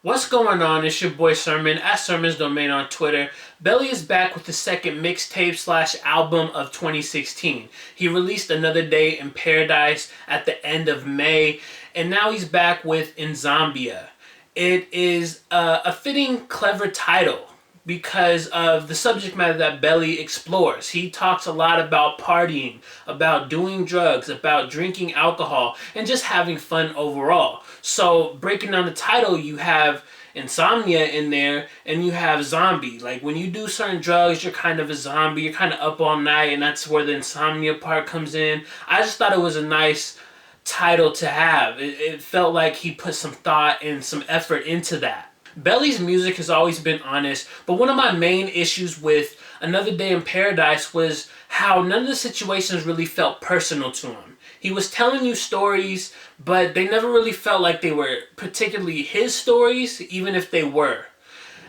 What's going on? It's your boy Sermon at Sermon's Domain on Twitter. Belly is back with the second mixtape slash album of 2016. He released Another Day in Paradise at the end of May, and now he's back with InZombia. It is a fitting, clever title because of the subject matter that Belly explores. He talks a lot about partying, about doing drugs, about drinking alcohol, and just having fun overall. So breaking down the title, you have insomnia in there and you have zombie. Like when you do certain drugs, you're kind of a zombie, you're kind of up all night, and that's where the insomnia part comes in. I just thought it was a nice title to have. It felt like he put some thought and some effort into that. Belly's music has always been honest, but one of my main issues with Another Day in Paradise was how none of the situations really felt personal to him. He was telling you stories, but they never really felt like they were particularly his stories, even if they were.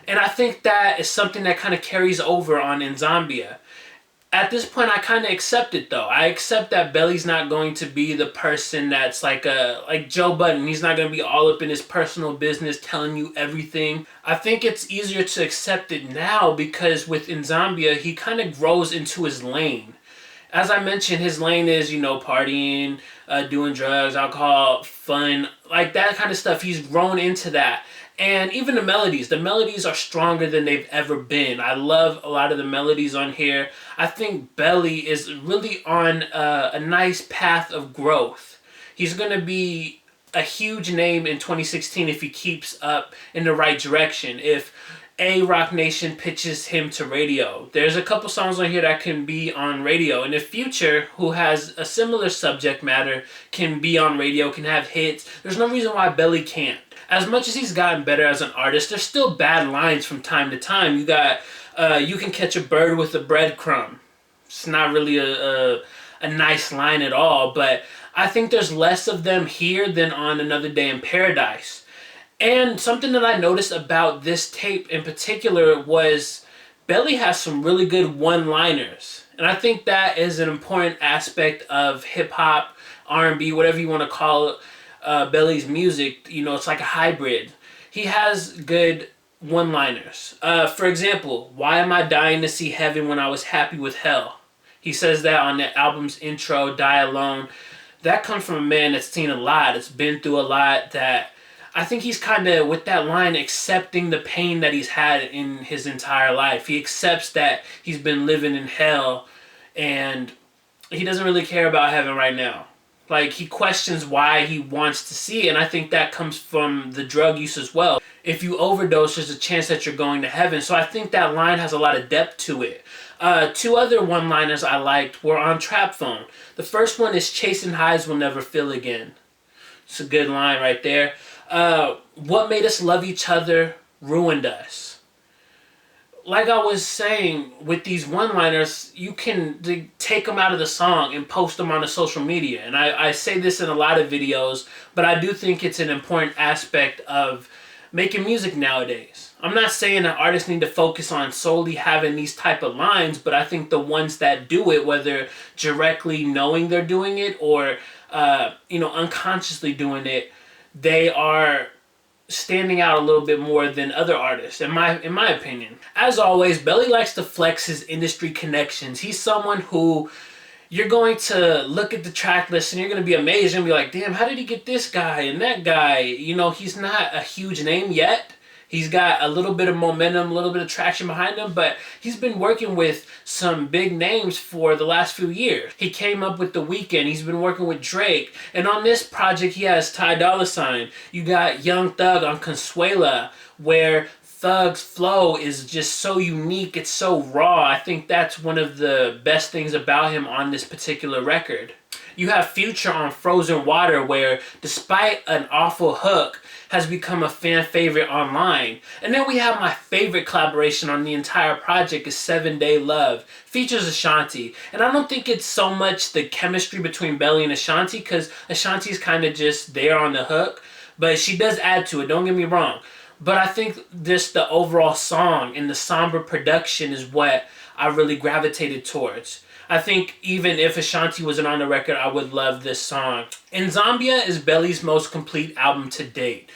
And I think that is something that kind of carries over on InZombia. At this point, I kind of accept it though. I accept that Belly's not going to be the person that's like Joe Budden. He's not going to be all up in his personal business telling you everything. I think it's easier to accept it now because with InZombia, he kind of grows into his lane. As I mentioned, his lane is, partying, doing drugs, alcohol, fun, like that kind of stuff. He's grown into that. And even the melodies are stronger than they've ever been. I love a lot of the melodies on here. I think Belly is really on a nice path of growth. He's going to be a huge name in 2016 if he keeps up in the right direction. If Rock Nation pitches him to radio. There's a couple songs on here that can be on radio. And if Future, who has a similar subject matter, can be on radio, can have hits, there's no reason why Belly can't. As much as he's gotten better as an artist, there's still bad lines from time to time. You got, you can catch a bird with a breadcrumb. It's not really a nice line at all, but I think there's less of them here than on Another Day in Paradise. And something that I noticed about this tape in particular was Belly has some really good one-liners. And I think that is an important aspect of hip-hop, R&B, whatever you want to call it. Belly's music, it's like a hybrid. He has good one-liners. For example, why am I dying to see heaven when I was happy with hell? He says that on the album's intro, Die Alone. That comes from a man that's seen a lot, that's been through a lot, that I think he's kind of, with that line, accepting the pain that he's had in his entire life. He accepts that he's been living in hell and he doesn't really care about heaven right now. Like, he questions why he wants to see it, and I think that comes from the drug use as well. If you overdose, there's a chance that you're going to heaven. So I think that line has a lot of depth to it. Two other one-liners I liked were on Trap Phone. The first one is chasing highs will never feel again. It's a good line right there. What made us love each other ruined us. Like I was saying, with these one-liners, you can take them out of the song and post them on the social media. And I say this in a lot of videos, but I do think it's an important aspect of making music nowadays. I'm not saying that artists need to focus on solely having these type of lines, but I think the ones that do it, whether directly knowing they're doing it or unconsciously doing it, they are standing out a little bit more than other artists, in my opinion. As always, Belly likes to flex his industry connections. He's someone who you're going to look at the track list and you're going to be amazed and be like, damn, how did he get this guy and that guy? He's not a huge name yet. He's got a little bit of momentum, a little bit of traction behind him, but he's been working with some big names for the last few years. He came up with The Weeknd. He's been working with Drake. And on this project, he has Ty Dolla $ign. You got Young Thug on Consuela, where Thug's flow is just so unique. It's so raw. I think that's one of the best things about him on this particular record. You have Future on Frozen Water, where despite an awful hook, has become a fan favorite online. And then we have my favorite collaboration on the entire project is 7 Day Love. Features Ashanti. And I don't think it's so much the chemistry between Belly and Ashanti, because Ashanti's kind of just there on the hook. But she does add to it, don't get me wrong. But I think just the overall song and the somber production is what I really gravitated towards. I think even if Ashanti wasn't on the record, I would love this song. InZombia is Belly's most complete album to date.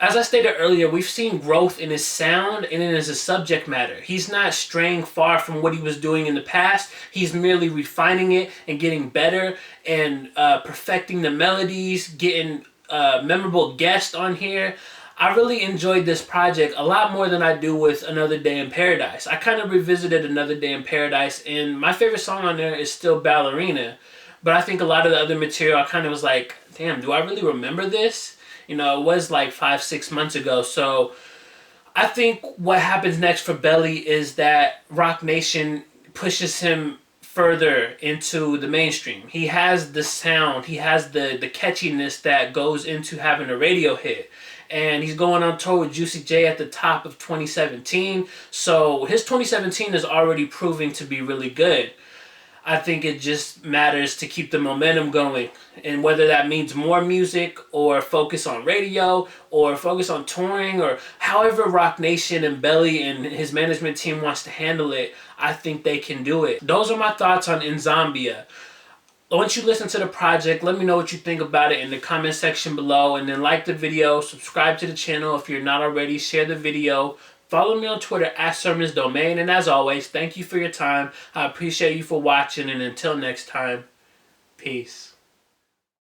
As I stated earlier, we've seen growth in his sound and in his subject matter. He's not straying far from what he was doing in the past. He's merely refining it and getting better and perfecting the melodies, getting memorable guests on here. I really enjoyed this project a lot more than I do with Another Day in Paradise. I kind of revisited Another Day in Paradise, and my favorite song on there is still Ballerina. But I think a lot of the other material, I kind of was like, damn, do I really remember this? You know, it was like 5-6 months ago. So I think what happens next for Belly is that Rock Nation pushes him further into the mainstream. He has the sound, he has the catchiness that goes into having a radio hit. And he's going on tour with Juicy J at the top of 2017. So his 2017 is already proving to be really good. I think it just matters to keep the momentum going. And whether that means more music or focus on radio or focus on touring or however Rock Nation and Belly and his management team wants to handle it, I think they can do it. Those are my thoughts on InZombia. Once you listen to the project, let me know what you think about it in the comment section below. And then like the video, subscribe to the channel if you're not already, share the video. Follow me on Twitter @SermonsDomain. And as always, thank you for your time. I appreciate you for watching. And until next time, peace.